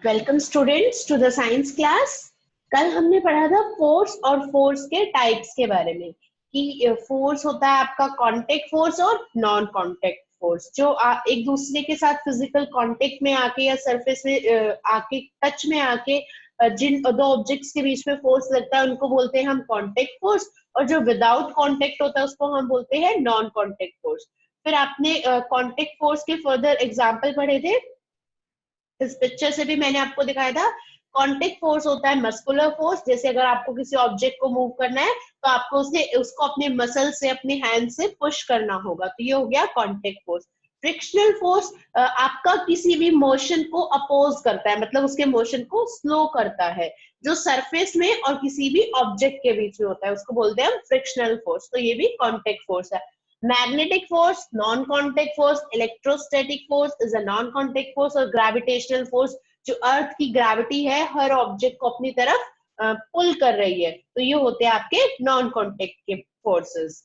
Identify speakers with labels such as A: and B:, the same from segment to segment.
A: Welcome students to the science class. कल हमने पढ़ा था फोर्स और फोर्स के टाइप्स के बारे में कि फोर्स होता है आपका कांटेक्ट फोर्स और नॉन कांटेक्ट फोर्स, जो एक दूसरे के साथ फिजिकल कांटेक्ट में आके या सरफेस में आके टच में आके जिन दो ऑब्जेक्ट्स के बीच में फोर्स लगता है उनको बोलते हैं हम कांटेक्ट फोर्स, और जो विदाउट कांटेक्ट होता है उसको हम बोलते हैं नॉन कांटेक्ट फोर्स। फिर आपने कांटेक्ट फोर्स के फर्दर एग्जाम्पल पढ़े थे। इस पिक्चर से भी मैंने आपको दिखाया था। कांटेक्ट फोर्स होता है मस्कुलर फोर्स, जैसे अगर आपको किसी ऑब्जेक्ट को मूव करना है तो आपको उसको अपने मसल से अपने हैंड से पुश करना होगा, तो ये हो गया कांटेक्ट फोर्स। फ्रिक्शनल फोर्स आपका किसी भी मोशन को अपोज करता है, मतलब उसके मोशन को स्लो करता है, जो सरफेस में और किसी भी ऑब्जेक्ट के बीच में होता है उसको बोलते हैं हम फ्रिक्शनल फोर्स, तो ये भी कांटेक्ट फोर्स है। Magnetic force non contact force, electrostatic force is a non contact force, और ग्रेविटेशनल फोर्स जो अर्थ की ग्रेविटी है हर ऑब्जेक्ट को अपनी तरफ पुल कर रही है, तो ये होते हैं आपके नॉन कॉन्टेक्ट के फोर्सेस।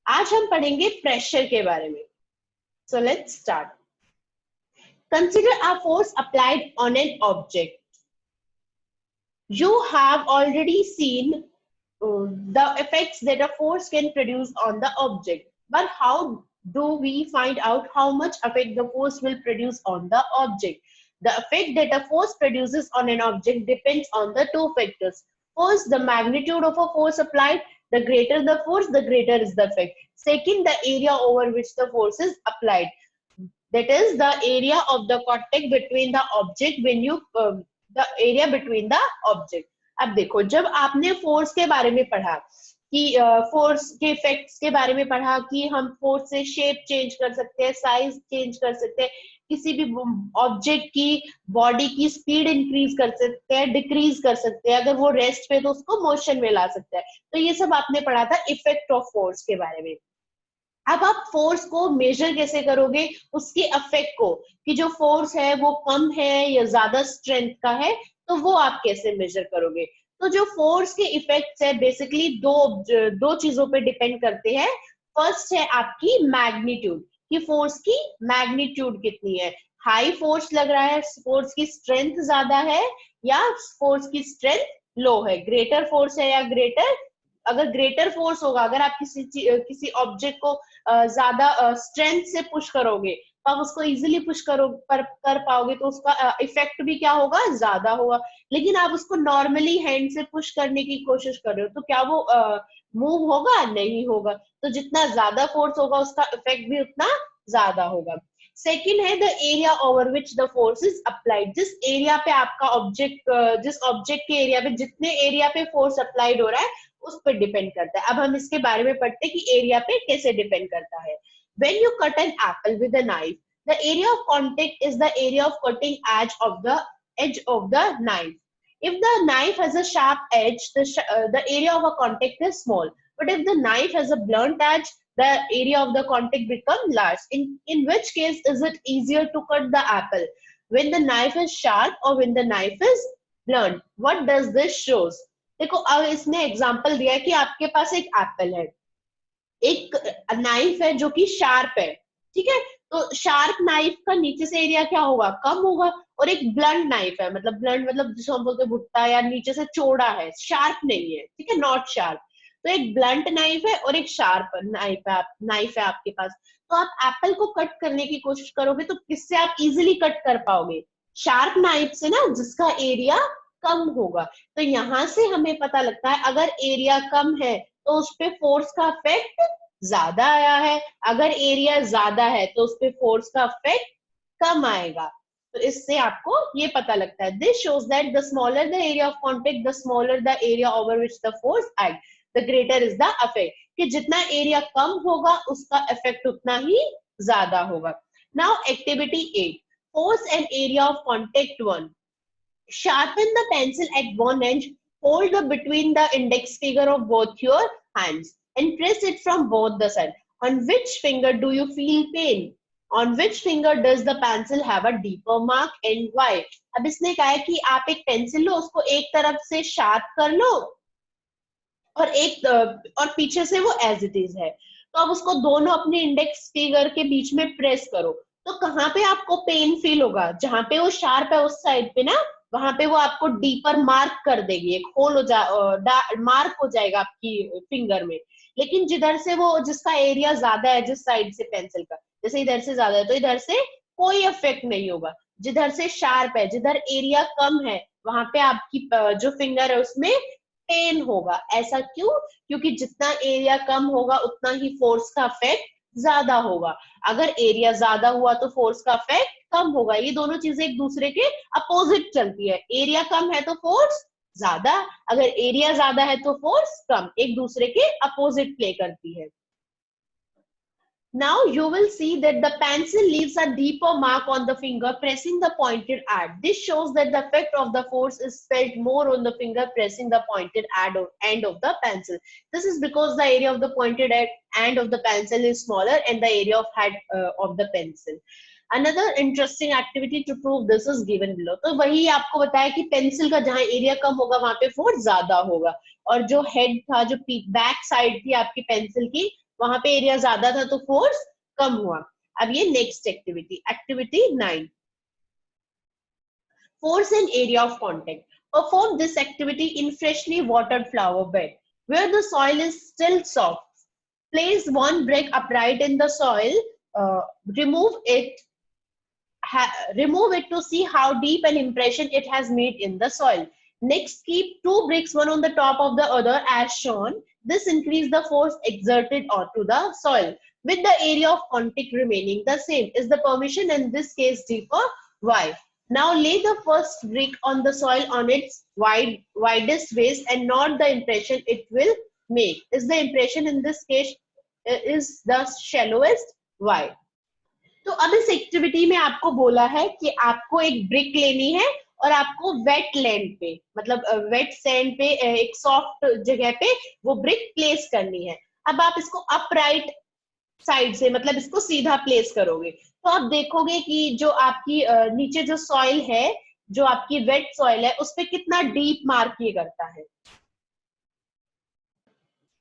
A: आज हम पढ़ेंगे प्रेशर के बारे में। So let's start. Consider a force applied on an object. You have already seen the effects that a force can produce on the object. But how do we find out how much effect the force will produce on the object? The effect that a force produces on an object depends on the two factors. First, the magnitude of a force applied. The greater the force, the greater is the effect. Second, the area over which the force is applied. That is the area of the contact between the object when you the area between the object. अब देखो, जब आपने force के बारे में पढ़ा कि force के इफेक्ट्स के बारे में पढ़ा कि हम फोर्स से शेप चेंज कर सकते हैं, साइज चेंज कर सकते हैं, किसी भी ऑब्जेक्ट की बॉडी की स्पीड इंक्रीज कर सकते हैं, डिक्रीज कर सकते हैं, अगर वो रेस्ट पे तो उसको मोशन में ला सकते हैं, तो ये सब आपने पढ़ा था इफेक्ट ऑफ फोर्स के बारे में। अब आप फोर्स को मेजर कैसे करोगे, उसके इफेक्ट को, कि जो फोर्स है वो कम है या ज्यादा स्ट्रेंथ का है, तो वो आप कैसे मेजर करोगे। तो जो फोर्स के इफेक्ट्स है बेसिकली दो चीजों पे डिपेंड करते हैं। फर्स्ट है आपकी मैग्नीट्यूड, कि फोर्स की मैग्नीट्यूड कितनी है, हाई फोर्स लग रहा है, फोर्स की स्ट्रेंथ ज्यादा है या फोर्स की स्ट्रेंथ लो है, ग्रेटर फोर्स है या ग्रेटर, अगर ग्रेटर फोर्स होगा, अगर आप किसी ऑब्जेक्ट को ज्यादा स्ट्रेंथ से पुश करोगे तो आप उसको इजीली पुश कर पाओगे, तो उसका इफेक्ट भी क्या होगा, ज्यादा होगा। लेकिन आप उसको नॉर्मली हैंड से पुश करने की कोशिश कर रहे हो तो क्या वो मूव होगा, नहीं होगा। तो जितना ज्यादा फोर्स होगा उसका इफेक्ट भी उतना ज्यादा होगा। सेकेंड है the area over which the force is applied, जिस एरिया पे आपका ऑब्जेक्ट, जिस ऑब्जेक्ट के एरिया पे, जितने एरिया पे फोर्स अप्लाइड हो रहा है उस पर डिपेंड करता है। अब हम इसके बारे में पढ़ते हैं कि एरिया पे कैसे डिपेंड करता है। When you cut an apple with a knife, the area of contact is the area of cutting edge of the knife. If the knife has a sharp edge, the area of a contact is small. But if the knife has a blunt edge, the area of the contact becomes large. In which case is it easier to cut the apple? When the knife is sharp or when the knife is blunt? What does this shows? देखो, अब इसने example दिया है कि आपके पास एक Apple है, एक नाइफ है जो कि शार्प है, ठीक है, तो शार्प नाइफ का नीचे से एरिया क्या होगा, कम होगा, और एक ब्लंट नाइफ है, मतलब ब्लंट मतलब जिसको हम बोलते हैं भुट्टा, या नीचे से चौड़ा है, शार्प नहीं है, ठीक है, नॉट शार्प। तो एक ब्लंट नाइफ है और एक शार्प नाइफ है आपके पास। तो आप एप्पल को कट करने की कोशिश करोगे तो किससे आप इजिली कट कर पाओगे, शार्प नाइफ से ना, जिसका एरिया कम होगा। तो यहां से हमें पता लगता है अगर एरिया कम है तो उस पे फोर्स का इफेक्ट ज्यादा आया है, अगर एरिया ज्यादा है तो उस पे फोर्स का इफेक्ट कम आएगा। तो इससे आपको ये पता लगता है, this shows that the smaller the area of contact, the smaller the area over which the force act, the greater is the effect, कि जितना एरिया कम होगा उसका इफेक्ट उतना ही ज्यादा होगा। Now activity 8, force and area of contact 1। Sharpen the pencil at one edge, hold between the index finger of both your hands and press it from both the sides. On which finger do you feel pain? On which finger does the pencil have a deeper mark and why? अब इसने कहा है कि आप एक pencil लो, उसको एक तरफ से शार्प कर लो और पीछे से वो एज इट इज है, तो अब उसको दोनों अपने इंडेक्स फिंगर के बीच में प्रेस करो, तो कहाँ पे आपको पेन फील होगा, जहां पे वो शार्प है उस साइड पे ना, वहां पे वो आपको डीपर मार्क कर देगी, एक होल हो मार्क हो जाएगा आपकी फिंगर में। लेकिन जिधर से वो, जिसका एरिया ज्यादा है जिस साइड से पेंसिल का, जैसे इधर से ज्यादा है तो इधर से कोई इफेक्ट नहीं होगा। जिधर से शार्प है, जिधर एरिया कम है, वहां पे आपकी जो फिंगर है उसमें पेन होगा। ऐसा क्यों? क्योंकि जितना एरिया कम होगा उतना ही फोर्स का इफेक्ट ज्यादा होगा। अगर एरिया ज्यादा हुआ तो फोर्स का इफेक्ट कम होगा। ये दोनों चीजें एक दूसरे के अपोजिट चलती है। एरिया कम है तो फोर्स ज्यादा, अगर एरिया ज्यादा है तो फोर्स कम, एक दूसरे के अपोजिट प्ले करती है। Now you will see that the pencil leaves a deeper mark on the finger pressing the pointed end. This shows that the effect of the force is felt more on the finger pressing the pointed end of the pencil. This is because the area of the pointed end of the pencil is smaller and the area of head of the pencil. Another interesting activity to prove this is given below. तो वही आपको बताया कि pencil का जहां area कम होगा वहां पे फोर्स ज्यादा होगा, और जो हेड था, जो बैक साइड थी आपकी पेंसिल की, वहां पे एरिया ज्यादा था तो फोर्स कम हुआ। अब ये next activity, activity 9, force and area of contact. Perform this activity in freshly watered flower bed where the soil is still soft. Place one brick upright in the soil. uh, remove it remove it to see how deep an impression it has made in the soil. Next, keep two bricks one on the top of the other as shown. This increases the force exerted onto the soil. With the area of contact remaining the same, is the permission in this case D for Y. Now lay the first brick on the soil on its widest base and note the impression it will make. Is the impression in this case is the shallowest? Y. तो अब इस activity में आपको बोला है कि आपको एक ब्रिक लेनी है और आपको वेट लैंड पे, मतलब वेट सैंड पे, एक सॉफ्ट जगह पे वो ब्रिक प्लेस करनी है। अब आप इसको अपराइट साइड से, मतलब इसको सीधा प्लेस करोगे तो आप देखोगे कि जो आपकी नीचे जो सॉइल है, जो आपकी वेट सॉइल है, उस पर कितना डीप मार्क ये करता है।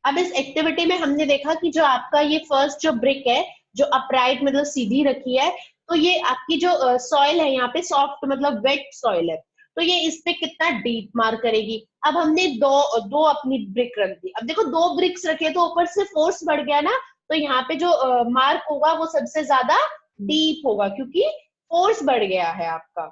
A: अब इस एक्टिविटी में हमने देखा कि जो आपका ये फर्स्ट जो ब्रिक है, जो अपराइट मतलब सीधी रखी है, तो ये आपकी जो सॉइल है यहाँ पे सॉफ्ट मतलब वेट सॉइल है, तो ये इस पे कितना डीप मार्क करेगी। अब हमने दो दो अपनी ब्रिक रख दी। अब देखो दो ब्रिक्स रखे तो ऊपर से फोर्स बढ़ गया ना, तो यहाँ पे जो मार्क होगा वो सबसे ज्यादा डीप होगा क्योंकि फोर्स बढ़ गया है आपका।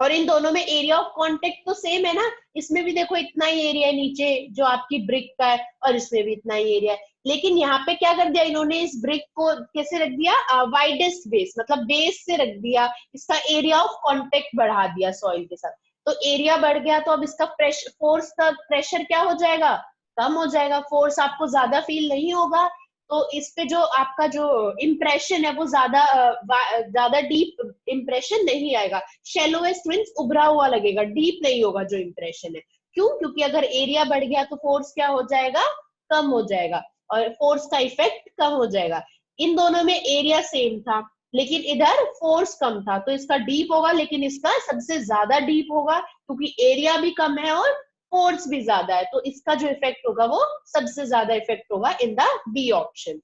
A: और इन दोनों में एरिया ऑफ कांटेक्ट तो सेम है ना, इसमें भी देखो इतना ही एरिया है नीचे जो आपकी ब्रिक का है और इसमें भी इतना ही एरिया है। लेकिन यहाँ पे क्या कर दिया इन्होंने, इस ब्रिक को कैसे रख दिया, वाइडेस्ट बेस, मतलब बेस से रख दिया, इसका एरिया ऑफ कांटेक्ट बढ़ा दिया सॉइल के साथ। तो एरिया बढ़ गया तो अब इसका प्रेशर, फोर्स का प्रेशर क्या हो जाएगा, कम हो जाएगा, फोर्स आपको ज्यादा फील नहीं होगा। तो इस पे जो आपका जो इम्प्रेशन है वो ज्यादा डीप इम्प्रेशन नहीं आएगा। शैलोएस्ट मींस उभरा हुआ लगेगा, डीप नहीं होगा जो इम्प्रेशन है। क्यों? क्योंकि अगर एरिया बढ़ गया तो फोर्स क्या हो जाएगा, कम हो जाएगा, और फोर्स का इफेक्ट कम हो जाएगा। इन दोनों में एरिया सेम था लेकिन इधर फोर्स कम था, तो इसका डीप होगा, लेकिन इसका सबसे ज्यादा डीप होगा क्योंकि एरिया भी कम है और फोर्स भी ज्यादा है, तो इसका जो इफेक्ट होगा वो सबसे ज्यादा इफेक्ट होगा in the B option.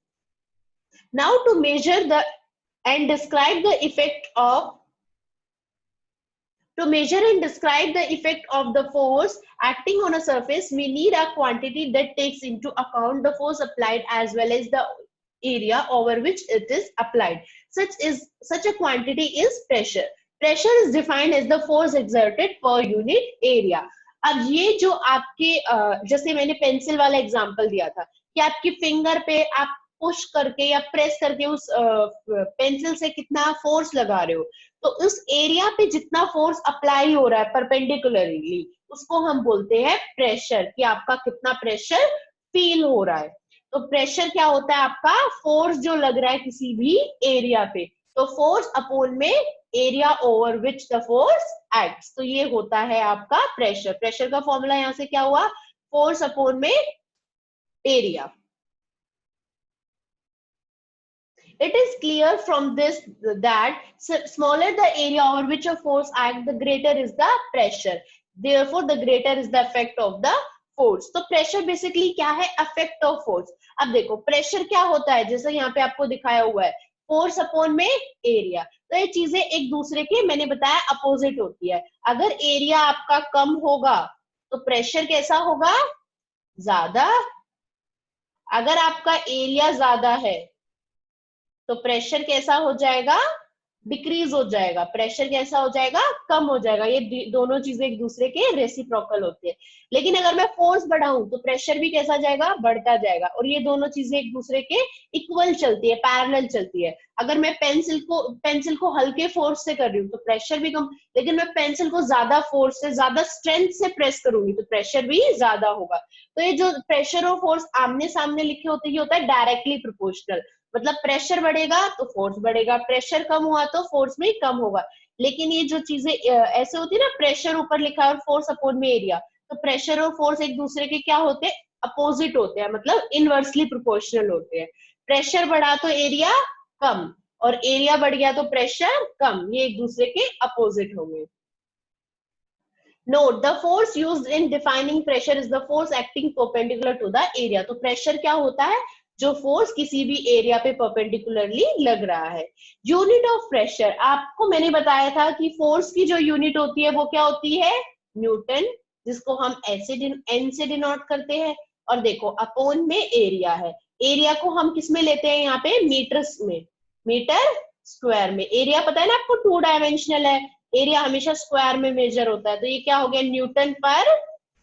A: Now to measure the and describe the effect of To measure and describe the effect of the force acting on a surface, we need a quantity that takes into account the force applied as well as the area over which it is applied. Such a quantity is pressure. Pressure is defined as the force exerted per unit area. अब ये जो आपके जैसे मैंने pencil वाला example दिया था कि आपकी फिंगर पे आप पुश करके या प्रेस करके उस पेंसिल से कितना फोर्स लगा रहे हो, तो उस एरिया पे जितना फोर्स अप्लाई हो रहा है परपेंडिकुलरली उसको हम बोलते हैं प्रेशर, कि आपका कितना प्रेशर फील हो रहा है। तो प्रेशर क्या होता है, आपका फोर्स जो लग रहा है किसी भी एरिया पे, तो फोर्स अपॉन में area over which the force acts, तो ये होता है आपका प्रेशर। प्रेशर का फॉर्मूला यहां से क्या हुआ, फोर्स अपॉन में area. It is clear from this that smaller the area over which a force acts, the greater is the pressure. Therefore, the greater is the effect of the force. तो pressure basically क्या है, effect of force. अब देखो pressure क्या होता है, जैसे यहाँ पे आपको दिखाया हुआ है, फोर्स अपॉन में एरिया। तो ये चीजें एक दूसरे के मैंने बताया अपोजिट होती है। अगर एरिया आपका कम होगा तो प्रेशर कैसा होगा, ज्यादा। अगर आपका एरिया ज्यादा है तो प्रेशर कैसा हो जाएगा, डिक्रीज हो जाएगा। प्रेशर कैसा हो जाएगा, कम हो जाएगा। ये दोनों चीजें एक दूसरे के रेसिप्रोकल होती है। लेकिन अगर मैं फोर्स बढ़ाऊं तो प्रेशर भी कैसा जाएगा, बढ़ता जाएगा। और ये दोनों चीजें एक दूसरे के इक्वल चलती है, पैरेलल चलती है। अगर मैं पेंसिल को हल्के फोर्स से कर रही हूँ तो प्रेशर भी कम, लेकिन मैं पेंसिल को ज्यादा फोर्स से, ज्यादा स्ट्रेंथ से प्रेस करूंगी तो प्रेशर भी ज्यादा होगा। तो ये जो प्रेशर और फोर्स आमने सामने लिखे होते हैं, ये होता है डायरेक्टली प्रोपोर्शनल। मतलब प्रेशर बढ़ेगा तो फोर्स बढ़ेगा, प्रेशर कम हुआ तो फोर्स में कम होगा। लेकिन ये जो चीजें ऐसे होती है ना, प्रेशर ऊपर लिखा है और फोर्स अपॉन में एरिया, तो प्रेशर और फोर्स एक दूसरे के क्या होते हैं, अपोजिट होते हैं, मतलब इनवर्सली प्रोपोर्शनल होते हैं। प्रेशर बढ़ा तो एरिया कम, और एरिया बढ़ गया तो प्रेशर कम, ये एक दूसरे के अपोजिट होंगे। Note, the force used in defining pressure is the force acting perpendicular to the area. तो प्रेशर क्या होता है, जो फोर्स किसी भी एरिया पे परपेंडिकुलरली लग रहा है। यूनिट ऑफ प्रेशर, आपको मैंने बताया था कि फोर्स की जो यूनिट होती है वो क्या होती है, न्यूटन, जिसको हम एन से डिनोट करते हैं। और देखो अपॉन में एरिया है, एरिया को हम किस में लेते हैं, यहाँ पे मीटर्स में, मीटर स्क्वायर में। एरिया पता है ना आपको, 2 डायमेंशनल है, एरिया हमेशा स्क्वायर में मेजर होता है। तो ये क्या हो गया, न्यूटन पर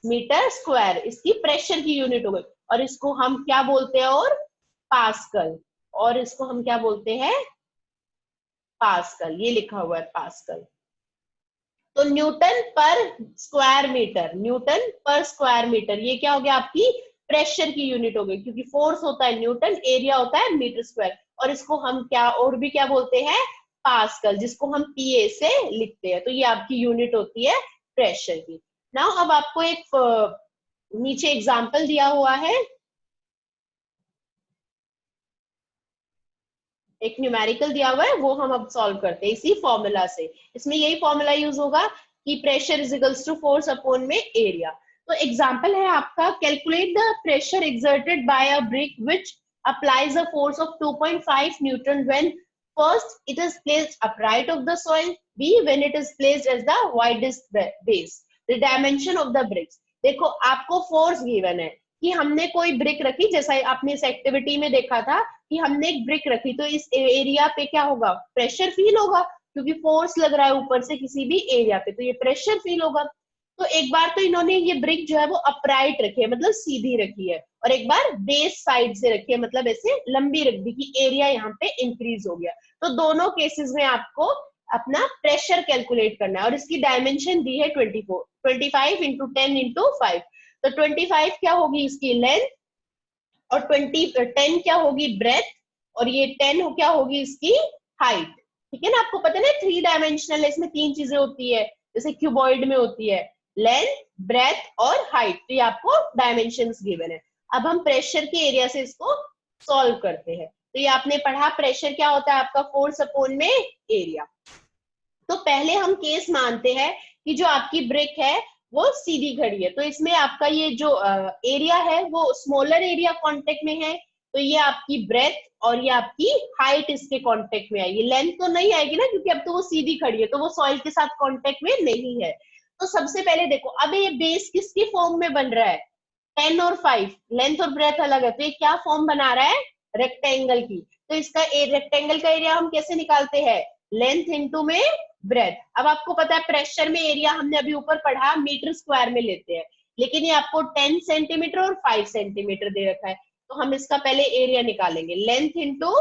A: मीटर स्क्वायर, इसकी प्रेशर की यूनिट हो गई। और इसको हम क्या बोलते हैं, और पास्कल, और इसको हम क्या बोलते हैं, पास्कल, ये लिखा हुआ है पास्कल। तो न्यूटन पर स्क्वायर मीटर, न्यूटन पर स्क्वायर मीटर, ये क्या हो गया, आपकी प्रेशर की यूनिट हो गई, क्योंकि फोर्स होता है न्यूटन, एरिया होता है मीटर स्क्वायर। और इसको हम क्या और भी क्या बोलते हैं, पास्कल, जिसको हम पीए से लिखते हैं। तो ये आपकी यूनिट होती है प्रेशर की। नाउ अब आपको एक नीचे एग्जांपल दिया हुआ है, एक न्यूमेरिकल दिया हुआ है, वो हम अब सॉल्व करते हैं इसी फॉर्मूला से। इसमें यही फॉर्मूला यूज होगा कि pressure is equals to force upon में एरिया। तो एग्जांपल है आपका, calculate the pressure exerted by a brick which applies a force of 2.5 newton when first it is placed upright of the soil, b when it is placed as the widest base, the dimension of the bricks। देखो आपको force given है कि हमने कोई brick रखी, जैसा आपने इस एक्टिविटी में देखा था कि हमने एक ब्रिक रखी, तो इस एरिया पे क्या होगा, प्रेशर फील होगा, क्योंकि फोर्स लग रहा है ऊपर से किसी भी एरिया पे, तो ये प्रेशर फील होगा। तो एक बार तो इन्होंने ये ब्रिक जो है वो अपराइट रखी है, मतलब सीधी रखी है, और एक बार बेस साइड से रखी है, मतलब ऐसे लंबी रख दी कि एरिया यहाँ पे इंक्रीज हो गया। तो दोनों केसेस में आपको अपना प्रेशर कैलकुलेट करना है, और इसकी डायमेंशन दी है 25 इंटू 10 इंटू 5। तो 25 क्या होगी इसकी लेंथ, और 10 क्या होगी ब्रेथ, और ये 10 क्या होगी इसकी हाइट। ठीक है ना, आपको पता है ना 3 डायमेंशनल है, इसमें 3 चीजें होती है, जैसे क्यूबॉइड में होती है लेंथ, ब्रेथ और हाइट। तो ये आपको डायमेंशंस गिवन है। अब हम प्रेशर के एरिया से इसको सॉल्व करते हैं। तो ये आपने पढ़ा, प्रेशर क्या होता है आपका, फोर्स अपॉन में एरिया। तो पहले हम केस मानते हैं कि जो आपकी ब्रिक है वो सीधी खड़ी है, तो इसमें आपका ये जो एरिया है वो स्मॉलर एरिया कांटेक्ट में है, तो ये आपकी ब्रेथ और ये आपकी हाइट इसके कांटेक्ट में आएगी। लेंथ तो नहीं आएगी ना, क्योंकि अब तो वो सीधी खड़ी है, तो वो सॉइल के साथ कांटेक्ट में नहीं है। तो सबसे पहले देखो, अब ये बेस किसकी फॉर्म में बन रहा है, 10 और 5, लेंथ और ब्रेथ अलग है, तो ये क्या फॉर्म बना रहा है, रेक्टेंगल की। तो इसका रेक्टेंगल का एरिया हम कैसे निकालते हैं, लेंथ इंटू में ब्रेथ। अब आपको पता है प्रेशर में एरिया हमने अभी ऊपर पढ़ा मीटर स्क्वायर में लेते हैं, लेकिन ये आपको 10 सेंटीमीटर और 5 सेंटीमीटर दे रखा है, तो हम इसका पहले एरिया निकालेंगे, length into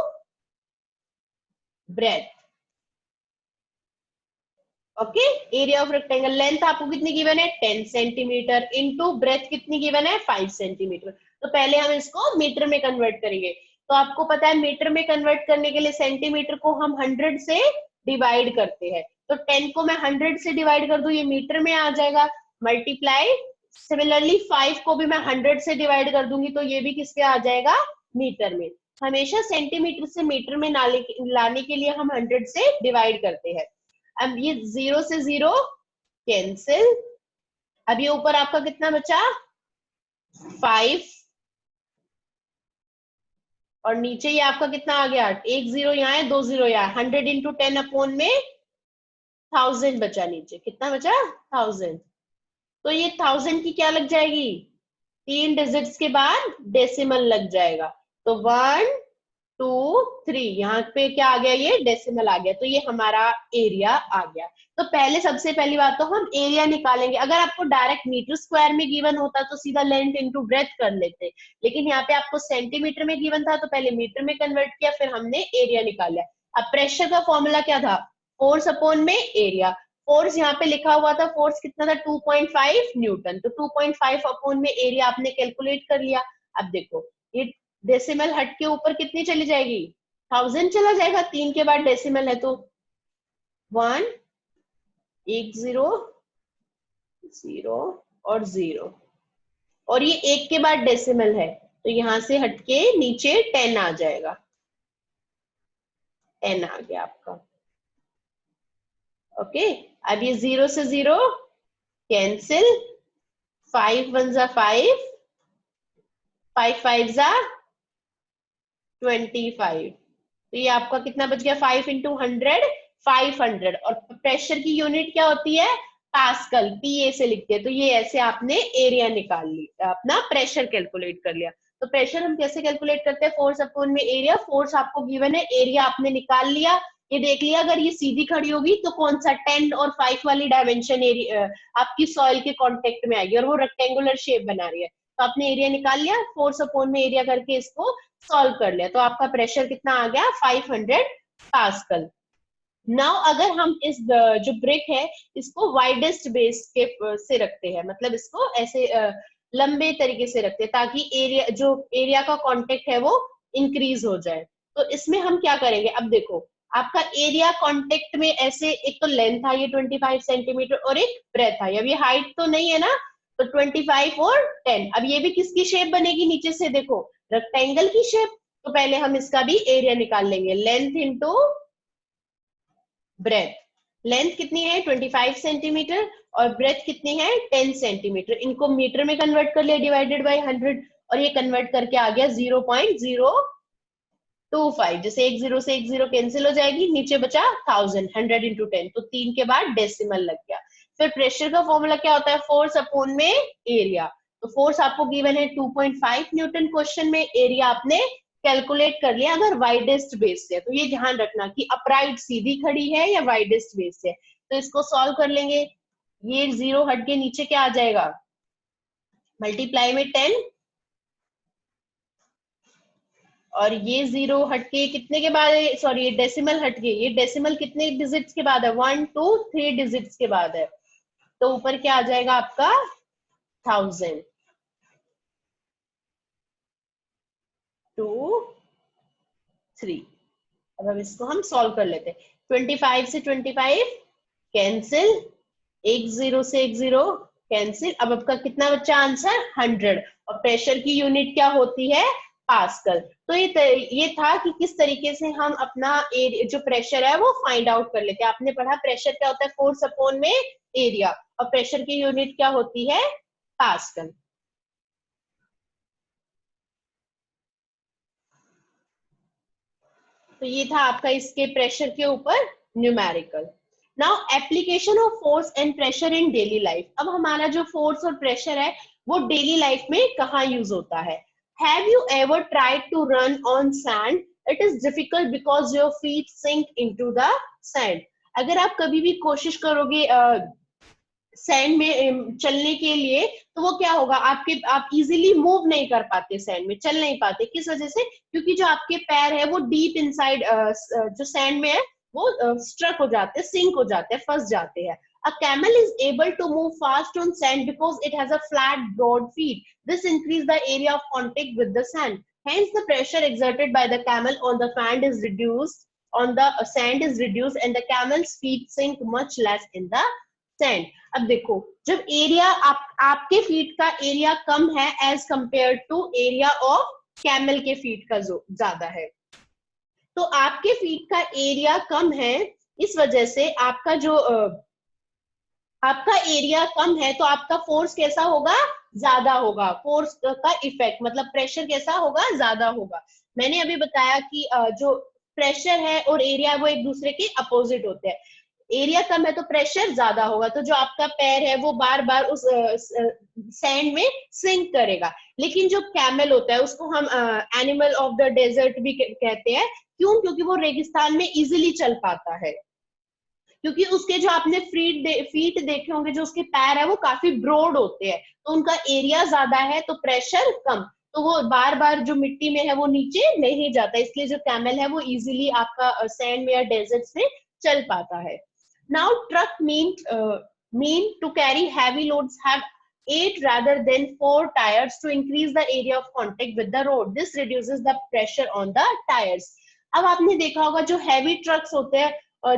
A: breadth. Okay, area of rectangle, length आपको कितनी गिवन है 10 सेंटीमीटर, इंटू ब्रेथ कितनी गिवन है 5 सेंटीमीटर। तो पहले हम इसको मीटर में कन्वर्ट करेंगे। तो आपको पता है मीटर में कन्वर्ट करने के लिए सेंटीमीटर को हम 100 से डिवाइड करते हैं, तो 10 को मैं 100 से डिवाइड कर दूं, ये मीटर में आ जाएगा, मल्टीप्लाई। सिमिलरली 5 को भी मैं 100 से डिवाइड कर दूंगी, तो ये भी किसके आ जाएगा, मीटर में। हमेशा सेंटीमीटर से मीटर में लाने के लिए हम 100 से डिवाइड करते हैं। अब ये 0 से 0 कैंसिल, अब ये ऊपर आपका कितना बचा 5, और नीचे ये आपका कितना आ गया, एक जीरो यहाँ है, दो जीरो यहाँ, 100 इंटू 10 अपॉन में 1000 बचा, नीचे कितना बचा, 1000। तो ये 1000 की क्या लग जाएगी, 3 डिजिट्स के बाद डेसिमल लग जाएगा। तो 1 2 3, यहाँ पे क्या आ गया, ये डेसिमल आ गया, तो ये हमारा एरिया आ गया। तो पहले सबसे पहली बात तो हम एरिया निकालेंगे। अगर आपको डायरेक्ट मीटर स्क्वायर में गिवन होता तो सीधा लेंथ इंटू ब्रेथ कर लेते, लेकिन यहाँ पे आपको सेंटीमीटर में गिवन था तो पहले मीटर में कन्वर्ट किया, फिर हमने एरिया निकाला। अब प्रेशर का फॉर्मूला क्या था, फोर्स अपॉन में एरिया। फोर्स यहाँ पे लिखा हुआ था, फोर्स कितना था, 2.5 न्यूटन, तो 2.5 अपॉन में एरिया आपने कैलकुलेट कर लिया। अब देखो ये डेसिमल हट के ऊपर कितनी चली जाएगी, 1000 चला जाएगा, 3 के बाद डेसिमल है तो 1 1 0 0 और 0, और ये 1 के बाद डेसिमल है तो यहां से हटके नीचे 10 आ जाएगा, 10 आ गया आपका। ओके, अब ये 0 से 0 कैंसिल, 5 1 जा 5, 5 5 जा 25, तो ये आपका कितना बच गया, 5 इंटू 100 500, और प्रेशर की यूनिट क्या होती है, पास्कल, पीए से लिखते हैं। तो ये ऐसे आपने एरिया निकाल ली, अपना प्रेशर कैलकुलेट कर लिया। तो प्रेशर हम कैसे कैलकुलेट करते हैं, फोर्स अपॉन में एरिया। फोर्स आपको गिवन है, एरिया आपने निकाल लिया, ये देख लिया अगर ये सीधी खड़ी होगी तो कौन सा 10 और 5 वाली डायमेंशन एरिया आपकी सॉइल के कांटेक्ट में आएगी, और वो रेक्टेंगुलर शेप बना रही है, तो आपने एरिया निकाल लिया, फोर्स अपॉन में एरिया करके इसको सॉल्व कर लिया, तो आपका प्रेशर कितना आ गया, 500 पास्कल। नाउ अगर हम इस जो ब्रिक है इसको वाइडेस्ट बेस के से रखते हैं, मतलब इसको ऐसे लंबे तरीके से रखते हैं ताकि एरिया, जो एरिया का कांटेक्ट है वो इंक्रीज हो जाए। तो इसमें हम क्या करेंगे, अब देखो आपका एरिया कांटेक्ट में ऐसे, एक तो लेंथ था ये 25 सेंटीमीटर और एक ब्रेथ था, अब ये हाइट तो नहीं है ना, तो 25 और 10, अब ये भी किसकी शेप बनेगी, नीचे से देखो रेक्टेंगल की शेप, तो पहले हम इसका भी एरिया निकाल लेंगे, लेंथ इंटू ब्रेथ। लेंथ कितनी है 25 सेंटीमीटर और ब्रेथ कितनी है 10 सेंटीमीटर, इनको मीटर में कन्वर्ट कर लिया डिवाइडेड बाय 100, और ये कन्वर्ट करके आ गया 0.025, जैसे एक जीरो से एक जीरो कैंसिल हो जाएगी, नीचे बचा 1000, 100 इंटू 10, तो 3 के बाद डेसिमल लग गया। फिर प्रेशर का फॉर्मूला क्या होता है, फोर्स अपॉन में एरिया। तो फोर्स आपको गिवन है 2.5 न्यूटन क्वेश्चन में, एरिया आपने कैलकुलेट कर लिया अगर वाइडेस्ट बेस से, तो ये ध्यान रखना कि अपराइट सीधी खड़ी है या वाइडेस्ट बेस से। तो इसको सॉल्व कर लेंगे, ये 0 हट के नीचे क्या आ जाएगा, मल्टीप्लाई में 10, और ये 0 हटके कितने के बाद, सॉरी ये डेसिमल हटके, ये डेसिमल कितने डिजिट्स के बाद है, 1 2 3 डिजिट्स के बाद है, तो ऊपर क्या आ जाएगा आपका 1000 2 3। अब हम इसको हम सॉल्व कर लेते हैं, 25 से 25 कैंसिल, एक जीरो से एक जीरो कैंसिल, अब आपका कितना बच्चा आंसर 100, और प्रेशर की यूनिट क्या होती है, पास्कल। तो ये था कि किस तरीके से हम अपना जो प्रेशर है वो फाइंड आउट कर लेते हैं। आपने पढ़ा प्रेशर क्या होता है, फोर्स अपॉन में एरिया, और प्रेशर की यूनिट क्या होती है, पास्कल। तो ये था आपका इसके प्रेशर के ऊपर numerical. Now application of force and pressure in daily life. अब हमारा जो फोर्स और प्रेशर है वो डेली लाइफ में कहाँ यूज होता है। Have you ever tried to run on sand, it is difficult because your feet sink into the sand. अगर आप कभी भी कोशिश करोगे सैंड में चलने के लिए, तो वो क्या होगा, आप इजीली मूव नहीं कर पाते, सैंड में चल नहीं पाते, किस वजह से, क्योंकि जो आपके पैर है वो डीप इनसाइड जो सैंड में है वो स्ट्रक हो जाते हैं, सिंक हो जाते हैं, फंस जाते हैं। A camel is able to move fast on sand because it has a flat, broad feet. This increases the area of contact with the sand. Hence, the pressure exerted by the camel on the sand is reduced, and the camel's feet sink much less in the sand. अब देखो, जब area आपके feet का area कम है as compare to area of camel के feet का जो ज्यादा है, तो आपके फीट का एरिया कम है, इस वजह से आपका जो आपका एरिया कम है तो आपका फोर्स कैसा होगा, ज्यादा होगा, फोर्स का इफेक्ट मतलब प्रेशर कैसा होगा, ज्यादा होगा। मैंने अभी बताया कि जो प्रेशर है और एरिया है वो एक दूसरे के अपोजिट होते हैं। एरिया कम है तो प्रेशर ज्यादा होगा, तो जो आपका पैर है वो बार बार उस सैंड में सिंक करेगा। लेकिन जो कैमल होता है उसको हम एनिमल ऑफ द डेजर्ट भी कहते हैं। क्यों? क्योंकि वो रेगिस्तान में इजिली चल पाता है, क्योंकि उसके जो आपने फीट देखे होंगे, जो उसके पैर है वो काफी ब्रॉड होते हैं, तो उनका एरिया ज्यादा है तो प्रेशर कम, तो वो बार बार जो मिट्टी में है वो नीचे नहीं जाता, इसलिए जो कैमल है वो इजीली आपका सैंड में या डेजर्ट्स में चल पाता है। Now truck mean to carry heavy loads have 8 rather than 4 tires to increase the area of contact with the road. This reduces the pressure on the tires. अब आपने देखा होगा जो हैवी ट्रक्स होते हैं,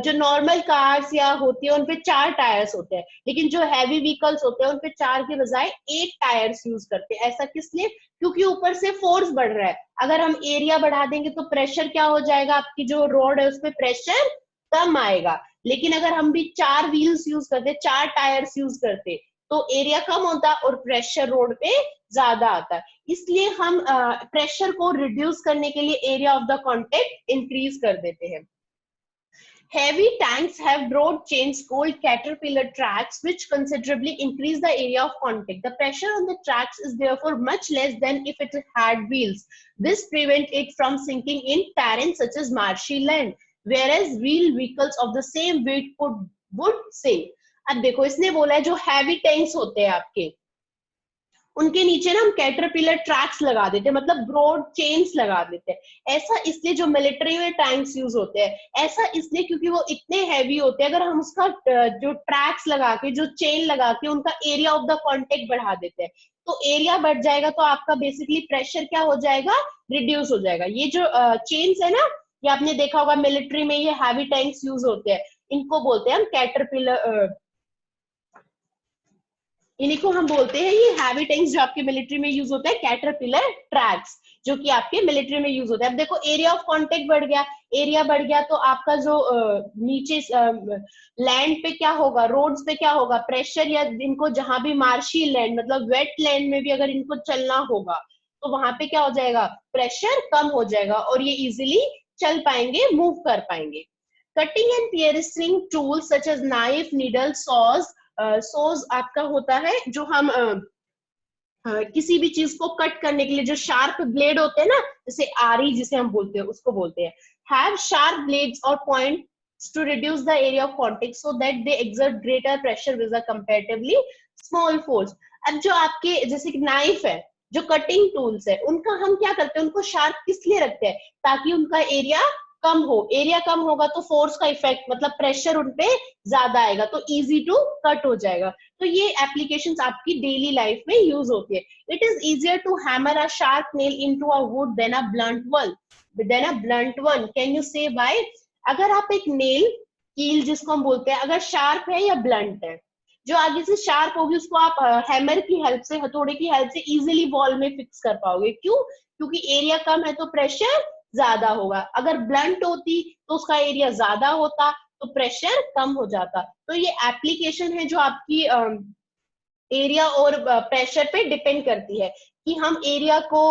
A: जो नॉर्मल कार्स या होती है उनपे 4 टायर्स होते हैं, लेकिन जो हैवी व्हीकल्स होते हैं उनपे 4 के बजाय 8 टायर्स यूज करते हैं। ऐसा किस लिए? क्योंकि ऊपर से फोर्स बढ़ रहा है, अगर हम एरिया बढ़ा देंगे तो प्रेशर क्या हो जाएगा, आपकी जो रोड है उसपे प्रेशर कम आएगा। लेकिन अगर हम भी 4 व्हील्स यूज करते, 4 टायर्स यूज करते, तो एरिया कम होता और प्रेशर रोड पे ज्यादा आता। इसलिए हम प्रेशर को रिड्यूस करने के लिए area of the contact increase कर देते हैं। Heavy tanks have broad chains called caterpillar tracks, which considerably increase the area of contact. The pressure on the tracks is therefore much less than if it had wheels. This prevents it from sinking in terrain such as marshy land, whereas wheel vehicles of the same weight would sink. अब देखो इसने बोला है जो heavy tanks होते हैं आपके, उनके नीचे ना हम कैटरपिलर ट्रैक्स लगा देते हैं, मतलब ब्रॉड चेन्स लगा देते हैं। ऐसा इसलिए जो मिलिट्री में टैंक्स यूज होते हैं, ऐसा इसलिए क्योंकि वो इतने हैवी होते हैं, अगर हम उसका जो ट्रैक्स लगा के, जो चेन लगा के उनका एरिया ऑफ द कॉन्टेक्ट बढ़ा देते हैं, तो एरिया बढ़ जाएगा, तो आपका बेसिकली प्रेशर क्या हो जाएगा, रिड्यूस हो जाएगा। ये जो चेन्स है ना, ये आपने देखा होगा मिलिट्री में ये हैवी टैंक्स यूज होते हैं, इनको बोलते हैं हम कैटरपिलर, इन्हीं को हम बोलते हैं ये हैवी टैंक्स जो आपके मिलिट्री में यूज होता है, कैटरपिलर ट्रैक्स, जो कि आपके मिलिट्री में यूज होता है। अब देखो एरिया ऑफ कांटेक्ट बढ़ गया, एरिया बढ़ गया तो आपका जो नीचे लैंड पे क्या होगा, रोड्स पे क्या होगा, प्रेशर, या इनको जहां भी मार्शी लैंड मतलब वेट लैंड में भी अगर इनको चलना होगा तो वहां पे क्या हो जाएगा, प्रेशर कम हो जाएगा और ये इजिली चल पाएंगे, मूव कर पाएंगे। Cutting and piercing tools such as knife, needle, saws आपका होता है जो हम किसी भी चीज को कट करने के लिए जो शार्प ब्लेड होते हैं ना, जैसे आरी जिसे हम बोलते हैं, उसको बोलते हैं। हैव शार्प ब्लेड्स और points to reduce the area of contact so that they exert greater pressure with a comparatively small force. अब जो आपके जैसे कि नाइफ है, जो कटिंग टूल्स है, उनका हम क्या करते हैं, उनको शार्प किस लिए रखते हैं, ताकि उनका एरिया कम हो। एरिया कम होगा तो फोर्स का इफेक्ट मतलब प्रेशर उनपे ज्यादा आएगा, तो इजी टू कट हो जाएगा। तो ये एप्लीकेशंस आपकी डेली लाइफ में यूज होती है। It is easier to hammer a sharp nail into a wood than a blunt one. Can you say why? अगर आप एक नेल, कील जिसको हम बोलते हैं, अगर शार्प है या ब्लंट है, जो आगे से शार्प होगी उसको आप हैमर की हेल्प से, हथौड़े की हेल्प से इजिली वॉल में फिक्स कर पाओगे। क्यों? क्योंकि एरिया कम है तो प्रेशर ज्यादा होगा। अगर ब्लंट होती तो उसका एरिया ज्यादा होता तो प्रेशर कम हो जाता। तो ये एप्लीकेशन है जो आपकी एरिया और प्रेशर पे डिपेंड करती है कि हम एरिया को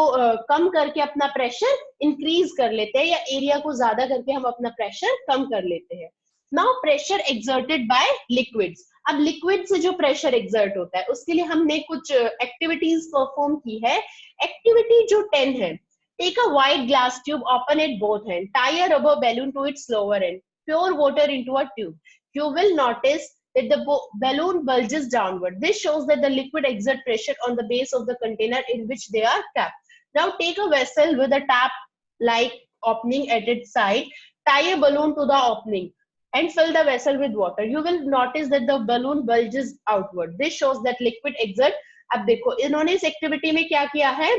A: कम करके अपना प्रेशर इंक्रीज कर लेते हैं या एरिया को ज्यादा करके हम अपना प्रेशर कम कर लेते हैं। Now pressure exerted bye liquids. अब लिक्विड से जो प्रेशर एक्सर्ट होता है उसके लिए हमने कुछ एक्टिविटीज परफॉर्म की है। एक्टिविटी जो 10 है, take a wide glass tube, open it both ends, tie a rubber balloon to its lower end, pour water into a tube. You will notice that the balloon bulges downward. This shows that the liquid exerts pressure on the base of the container in which they are kept. Now take a vessel with a tap-like opening at its side, tie a balloon to the opening and fill the vessel with water. You will notice that the balloon bulges outward. This shows that liquid exerts. अब देखो इन्होंने इस activity में क्या किया है,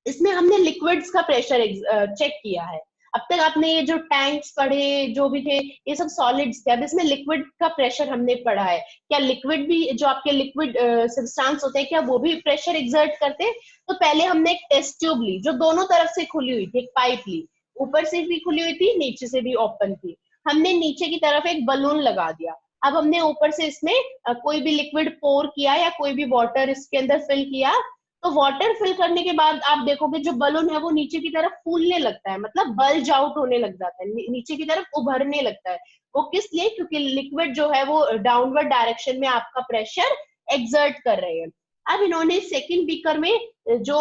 A: इसमें हमने लिक्विड्स का प्रेशर चेक किया है। अब तक आपने ये जो टैंक्स पढ़े जो भी थे ये सब सॉलिड्स थे, अब इसमें लिक्विड का प्रेशर हमने पढ़ा है। क्या लिक्विड भी, जो आपके लिक्विड सब्सटेंस होते हैं, क्या वो भी प्रेशर एक्सर्ट करते हैं? तो पहले हमने एक टेस्ट ट्यूब ली जो दोनों तरफ से खुली हुई थी, एक पाइप ली, ऊपर से भी खुली हुई थी, नीचे से भी ओपन थी। हमने नीचे की तरफ एक बलून लगा दिया, अब हमने ऊपर से इसमें कोई भी लिक्विड पोर किया या कोई भी वाटर इसके अंदर फिल किया, तो वाटर फिल करने के बाद आप देखोगे जो बलून है वो नीचे की तरफ फूलने लगता है, मतलब बल्ज आउट होने लग जाता है, नीचे की तरफ उभरने लगता है। वो किस लिए? क्योंकि लिक्विड जो है वो डाउनवर्ड डायरेक्शन में आपका प्रेशर एक्सर्ट कर रहे हैं। अब इन्होंने सेकंड बीकर में जो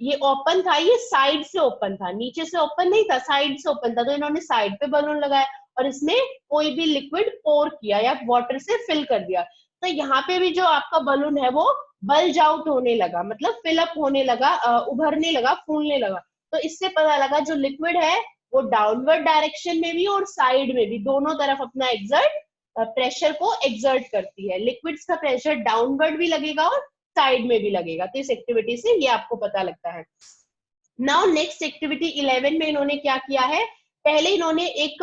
A: ये ओपन था, ये साइड से ओपन था, नीचे से ओपन नहीं था, साइड से ओपन था, तो इन्होंने साइड पे बलून लगाया और इसमें कोई भी लिक्विड पोर किया या वाटर से फिल कर दिया। तो यहाँ पे भी जो आपका बलून है वो बल्ज आउट होने लगा, मतलब फिलअप होने लगा, उभरने लगा, फूलने लगा। तो इससे पता लगा जो लिक्विड है वो डाउनवर्ड डायरेक्शन में भी और साइड में भी दोनों तरफ अपना एग्जर्ट प्रेशर को एक्सर्ट करती है। लिक्विड्स का प्रेशर डाउनवर्ड भी लगेगा और साइड में भी लगेगा। तो इस एक्टिविटी से ये आपको पता लगता है। नाउ नेक्स्ट एक्टिविटी 11 में इन्होंने क्या किया है, पहले इन्होंने एक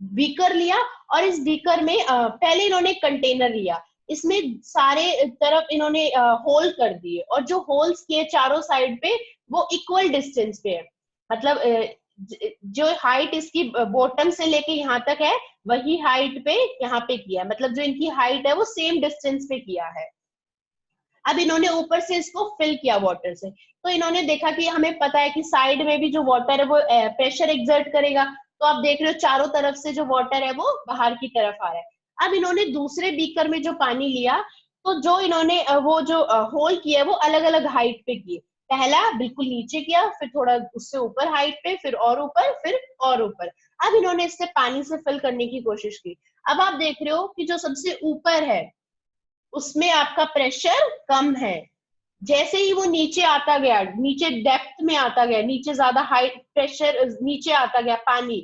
A: बीकर लिया और इस बीकर में पहले इन्होंने कंटेनर लिया, इसमें सारे तरफ इन्होंने होल कर दिए और जो होल्स किए चारों साइड पे वो इक्वल डिस्टेंस पे है, मतलब जो हाइट इसकी बॉटम से लेके यहाँ तक है वही हाइट पे यहाँ पे किया, मतलब जो इनकी हाइट है वो सेम डिस्टेंस पे किया है। अब इन्होंने ऊपर से इसको फिल किया वाटर से, तो इन्होंने देखा कि हमें पता है कि साइड में भी जो वाटर है वो प्रेशर एक्सर्ट करेगा, तो आप देख रहे हो चारों तरफ से जो वाटर है वो बाहर की तरफ आ रहा है। अब इन्होंने दूसरे बीकर में जो पानी लिया, तो जो इन्होंने वो जो होल किया है वो अलग अलग हाइट पे किए, पहला बिल्कुल नीचे किया, फिर थोड़ा उससे ऊपर हाइट पे, फिर और ऊपर, फिर और ऊपर। अब इन्होंने इससे पानी से फिल करने की कोशिश की। अब आप देख रहे हो कि जो सबसे ऊपर है उसमें आपका प्रेशर कम है, जैसे ही वो नीचे आता गया, नीचे डेप्थ में आता गया, नीचे ज्यादा हाई प्रेशर नीचे आता गया पानी,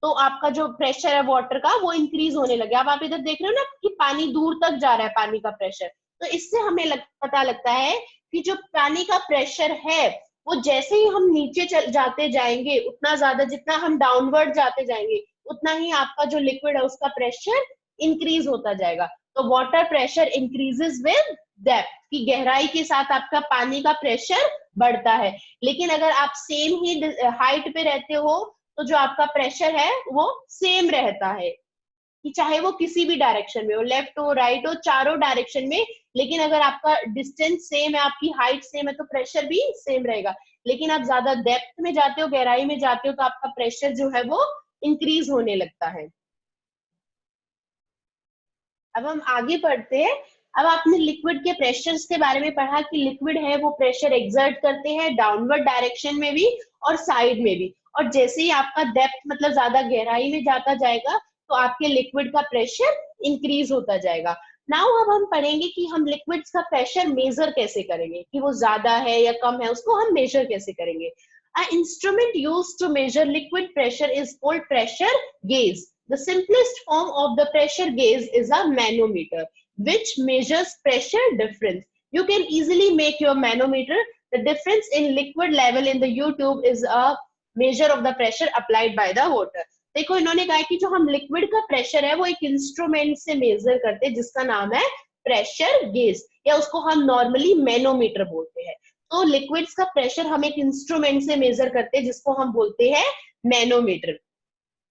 A: तो आपका जो प्रेशर है वाटर का वो इंक्रीज होने लगे। अब आप इधर देख रहे हो ना कि पानी दूर तक जा रहा है पानी का प्रेशर, तो इससे हमें पता लगता है कि जो पानी का प्रेशर है वो जैसे ही हम नीचे चल जाते जाएंगे उतना ज्यादा, जितना हम डाउनवर्ड जाते जाएंगे उतना ही आपका जो लिक्विड है उसका प्रेशर इंक्रीज होता जाएगा। तो water pressure increases with depth, की गहराई के साथ आपका पानी का प्रेशर बढ़ता है। लेकिन अगर आप सेम ही हाइट पे रहते हो तो जो आपका प्रेशर है वो सेम रहता है, कि चाहे वो किसी भी डायरेक्शन में हो, लेफ्ट हो राइट हो, चारों डायरेक्शन में। लेकिन अगर आपका डिस्टेंस सेम है, आपकी हाइट सेम है, तो प्रेशर भी सेम रहेगा। लेकिन आप ज्यादा डेप्थ में जाते हो, गहराई में जाते हो, तो आपका प्रेशर जो है वो इंक्रीज होने लगता है। अब हम आगे बढ़ते हैं। अब आपने लिक्विड के प्रेशर्स के बारे में पढ़ा कि लिक्विड है वो प्रेशर एक्सर्ट करते हैं डाउनवर्ड डायरेक्शन में भी और साइड में भी, और जैसे ही आपका डेप्थ मतलब ज्यादा गहराई में जाता जाएगा तो आपके लिक्विड का प्रेशर इंक्रीज होता जाएगा। नाउ अब हम पढ़ेंगे कि हम लिक्विड्स का प्रेशर मेजर कैसे करेंगे, कि वो ज्यादा है या कम है उसको हम मेजर कैसे करेंगे। A instrument used to measure liquid pressure is called pressure gauge. The simplest form of the pressure gauge is a manometer, which measures pressure difference. You can easily make your manometer. The difference in liquid level in the U-tube is a measure of the pressure applied by the water. देखो इन्होंने कहा कि जो हम liquid का pressure है वो एक इंस्ट्रूमेंट से मेजर करते हैं जिसका नाम है प्रेशर गेज, या उसको हम नॉर्मली मैनोमीटर बोलते हैं। तो लिक्विड्स का प्रेशर हम एक इंस्ट्रूमेंट से मेजर करते हैं जिसको हम बोलते हैं मैनोमीटर,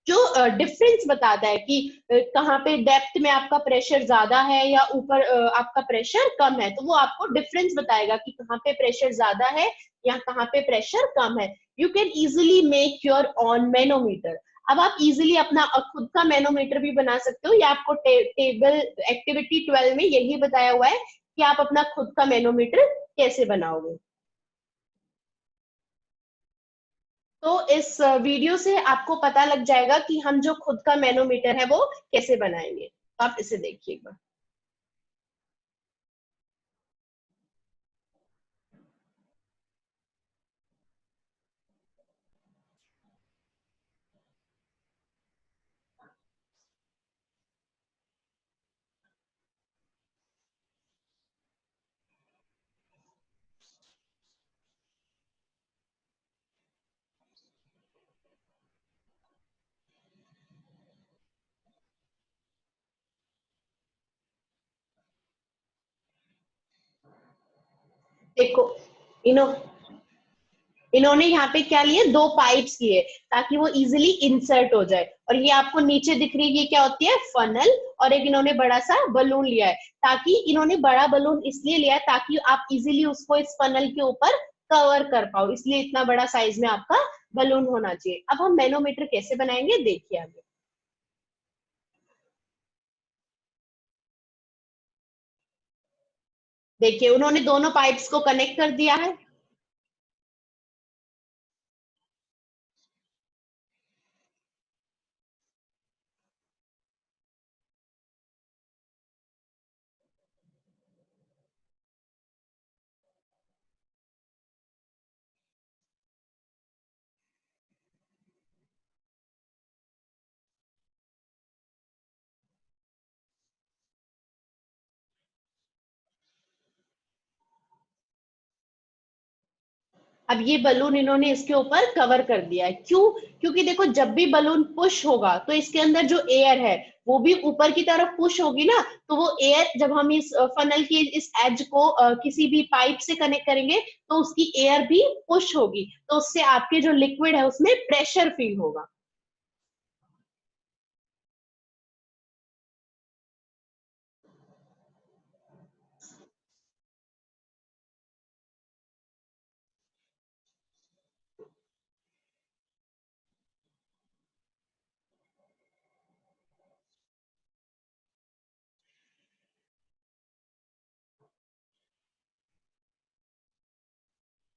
A: जो डिफरेंस बताता है कि कहाँ पे डेप्थ में आपका प्रेशर ज्यादा है या ऊपर आपका प्रेशर कम है, तो वो आपको डिफरेंस बताएगा कि कहाँ पे प्रेशर ज्यादा है या कहाँ पे प्रेशर कम है। You can easily make your on manometer. अब आप इजिली अपना खुद का मैनोमीटर भी बना सकते हो, या आपको टेबल एक्टिविटी 12 में यही बताया हुआ है कि आप अपना खुद का मैनोमीटर कैसे बनाओगे। तो इस वीडियो से आपको पता लग जाएगा कि हम जो खुद का मैनोमीटर है वो कैसे बनाएंगे, तो आप इसे देखिएगा। देखो इनो इन्होंने यहाँ पे क्या लिए, दो पाइप्स लिए ताकि वो इजिली इंसर्ट हो जाए। और ये आपको नीचे दिख रही है, ये क्या होती है, फनल। और एक इन्होंने बड़ा सा बलून लिया है, ताकि इन्होंने बड़ा बलून इसलिए लिया है ताकि आप इजिली उसको इस फनल के ऊपर कवर कर पाओ, इसलिए इतना बड़ा साइज में आपका बलून होना चाहिए। अब हम मैनोमीटर कैसे बनाएंगे देखिए आगे। देखिए उन्होंने दोनों पाइप्स को कनेक्ट कर दिया है। अब ये बलून इन्होंने इसके ऊपर कवर कर दिया है, क्यों? क्योंकि देखो जब भी बलून पुश होगा तो इसके अंदर जो एयर है वो भी ऊपर की तरफ पुश होगी ना, तो वो एयर जब हम इस फनल की इस एज को किसी भी पाइप से कनेक्ट करेंगे तो उसकी एयर भी पुश होगी, तो उससे आपके जो लिक्विड है उसमें प्रेशर फील होगा।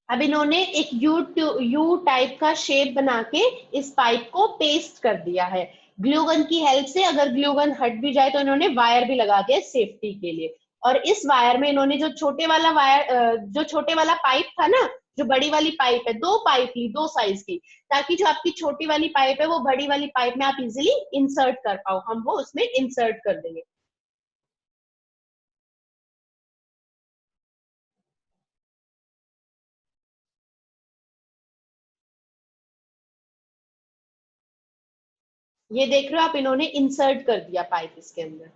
A: अब इन्होंने एक यू टाइप का शेप बना के इस पाइप को पेस्ट कर दिया है ग्लूगन की हेल्प से। अगर ग्लूगन हट भी जाए तो इन्होंने वायर भी लगा दिया सेफ्टी के लिए। और इस वायर में इन्होंने जो छोटे वाला वायर, जो छोटे वाला पाइप था ना, जो बड़ी वाली पाइप है, दो पाइप ली, दो साइज की, ताकि जो आपकी छोटी वाली पाइप है वो बड़ी वाली पाइप में आप इजिली इंसर्ट कर पाओ। हम वो उसमें इंसर्ट कर देंगे। ये देख रहे हो आप, इन्होंने इंसर्ट कर दिया पाइप इसके अंदर।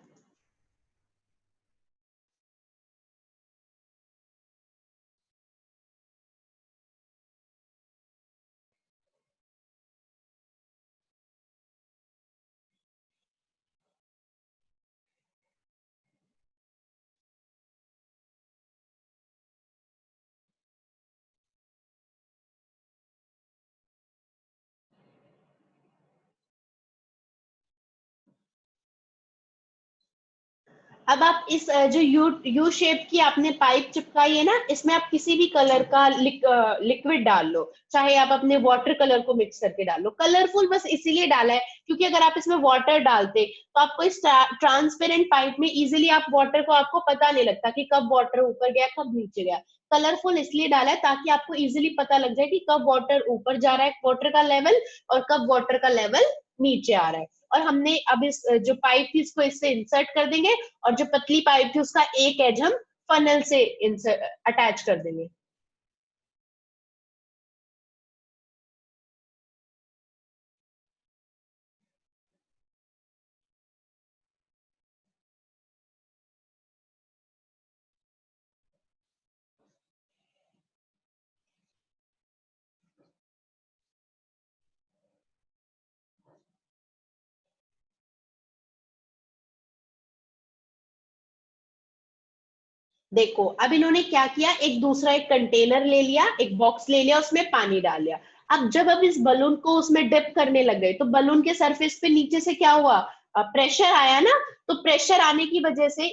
A: अब आप इस जो यू यू शेप की आपने पाइप चिपकाई है ना, इसमें आप किसी भी कलर का लिक्विड डाल लो, चाहे आप अपने वाटर कलर को मिक्स करके डाल लो। कलरफुल बस इसीलिए डाला है क्योंकि अगर आप इसमें वाटर डालते तो आपको इस ट्रांसपेरेंट पाइप में इजीली आप वाटर को, आपको पता नहीं लगता कि कब वाटर ऊपर गया कब नीचे गया। कलरफुल इसलिए डाला है ताकि आपको इजीली पता लग जाए कि कब वाटर ऊपर जा रहा है, वाटर का लेवल, और कब वाटर का लेवल नीचे आ रहा है। और हमने अब इस जो पाइप थी इसको इससे इंसर्ट कर देंगे, और जो पतली पाइप थी उसका एक एज हम फनल से अटैच कर देंगे। देखो अब इन्होंने क्या किया, एक दूसरा एक कंटेनर ले लिया, एक बॉक्स ले लिया, उसमें पानी डाल लिया। अब इस बलून को उसमें डिप करने लग गए तो बलून के सरफेस पे नीचे से क्या हुआ, प्रेशर आया ना। तो प्रेशर आने की वजह से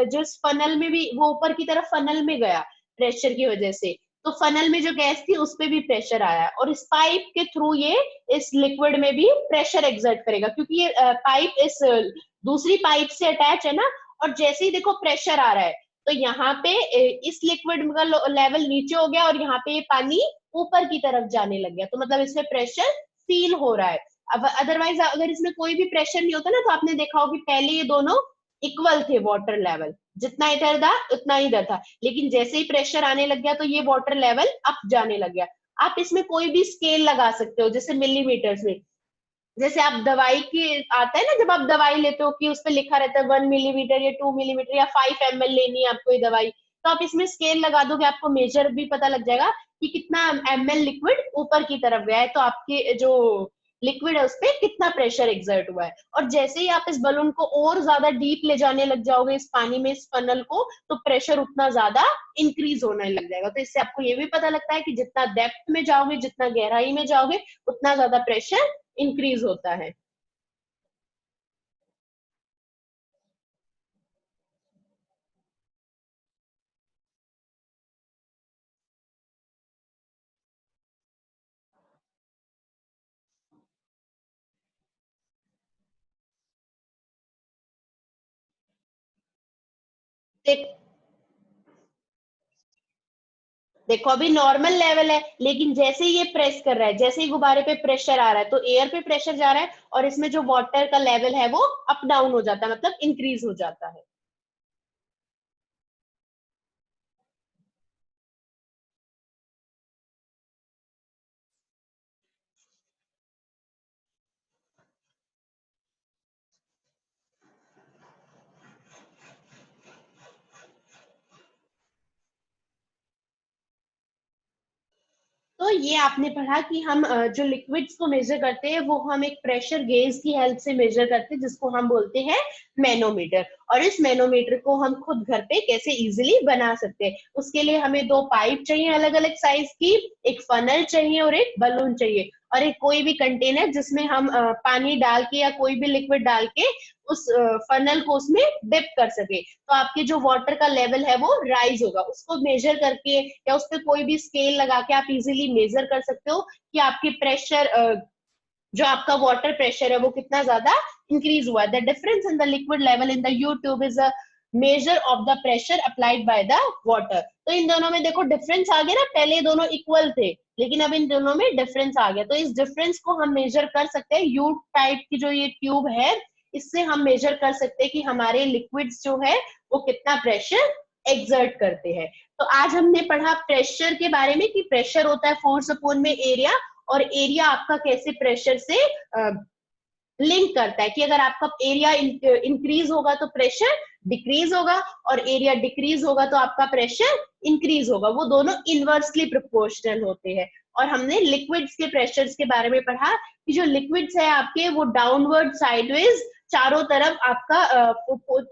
A: जो इस फनल में भी वो ऊपर की तरफ फनल में गया प्रेशर की वजह से, तो फनल में जो गैस थी उस पे भी प्रेशर आया, और इस पाइप के थ्रू ये इस लिक्विड में भी प्रेशर एक्सर्ट करेगा, क्योंकि ये पाइप इस दूसरी पाइप से अटैच है ना। और जैसे ही देखो प्रेशर आ रहा है तो यहाँ पे इस लिक्विड का लेवल नीचे हो गया और यहाँ पे ये पानी ऊपर की तरफ जाने लग गया, तो मतलब इसमें प्रेशर फील हो रहा है। अब अदरवाइज अगर इसमें कोई भी प्रेशर नहीं होता ना, तो आपने देखा होगा कि पहले ये दोनों इक्वल थे वाटर लेवल, जितना इधर था उतना इधर था, लेकिन जैसे ही प्रेशर आने लग गया तो ये वाटर लेवल अप जाने लग गया। आप इसमें कोई भी स्केल लगा सकते हो, जैसे मिलीमीटर्स में, जैसे आप दवाई की आता है ना, जब आप दवाई लेते हो कि उस पर लिखा रहता है 1 मिलीमीटर या 2 मिलीमीटर या 5 ml लेनी है आपको ये दवाई, तो आप इसमें स्केल लगा दोगे, आपको मेजर भी पता लग जाएगा कि कितना ml लिक्विड ऊपर की तरफ गया है, तो आपके जो लिक्विड है उस पे कितना प्रेशर एक्सर्ट हुआ है। और जैसे ही आप इस बलून को और ज्यादा डीप ले जाने लग जाओगे इस पानी में, इस फनल को, तो प्रेशर उतना ज्यादा इंक्रीज होने लग जाएगा। तो इससे आपको ये भी पता लगता है कि जितना डेप्थ में जाओगे, जितना गहराई में जाओगे, उतना ज्यादा प्रेशर इंक्रीज होता है। देख देखो अभी नॉर्मल लेवल है, लेकिन जैसे ही ये प्रेस कर रहा है, जैसे ही गुब्बारे पे प्रेशर आ रहा है, तो एयर पे प्रेशर जा रहा है और इसमें जो वाटर का लेवल है वो अप डाउन हो जाता है, मतलब इंक्रीज हो जाता है। तो ये आपने पढ़ा कि हम जो लिक्विड्स को मेजर करते हैं वो हम एक प्रेशर गेज की हेल्प से मेजर करते हैं, जिसको हम बोलते हैं मैनोमीटर। और इस मैनोमीटर को हम खुद घर पे कैसे इजीली बना सकते हैं, उसके लिए हमें दो पाइप चाहिए अलग अलग साइज की, एक फनल चाहिए और एक बलून चाहिए, और एक कोई भी कंटेनर जिसमें हम पानी डाल के या कोई भी लिक्विड डाल के उस फनल को उसमें डिप कर सके। तो आपके जो वाटर का लेवल है वो राइज होगा, उसको मेजर करके या उस पर कोई भी स्केल लगा के आप इजीली मेजर कर सकते हो कि आपके प्रेशर, जो आपका वाटर प्रेशर है वो कितना ज्यादा इंक्रीज हुआ है। The difference in the liquid level in the YouTube is a measure of the pressure applied by the water. तो इन दोनों में देखो डिफरेंस आ गया ना, पहले दोनों इक्वल थे, लेकिन अब इन दोनों में डिफरेंस आ गया। तो इस डिफरेंस को हम मेजर कर सकते हैं, यू टाइप की जो ये ट्यूब है, इससे हम मेजर कर सकते हैं कि हमारे लिक्विड्स जो है वो कितना प्रेशर एक्सर्ट करते हैं। तो आज हमने पढ़ा प्रेशर के बारे में कि प्रेशर होता है फोर्स अपॉन में एरिया, और एरिया आपका कैसे प्रेशर से लिंक करता है कि अगर आपका एरिया इंक्रीज होगा तो प्रेशर डिक्रीज होगा, और एरिया डिक्रीज होगा तो आपका प्रेशर इंक्रीज होगा। वो दोनों इनवर्सली प्रोपोर्शनल होते हैं। और हमने लिक्विड्स के प्रेशर्स के बारे में पढ़ा कि जो लिक्विड्स है आपके वो डाउनवर्ड साइडवेज चारों तरफ आपका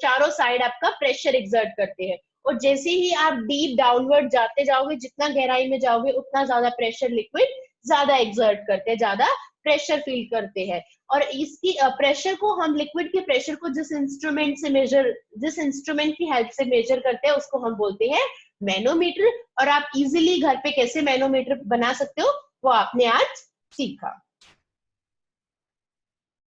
A: चारों साइड आपका प्रेशर एक्सर्ट करते हैं। और जैसे ही आप डीप डाउनवर्ड जाते जाओगे, जितना गहराई में जाओगे, उतना ज्यादा प्रेशर लिक्विड ज्यादा एक्सर्ट करते हैं, ज्यादा प्रेशर फील करते हैं। और इसकी प्रेशर को हम, लिक्विड के प्रेशर को जिस इंस्ट्रूमेंट की हेल्प से मेजर करते हैं उसको हम बोलते हैं मैनोमीटर। और आप इजीली घर पे कैसे मैनोमीटर बना सकते हो वो आपने आज सीखा।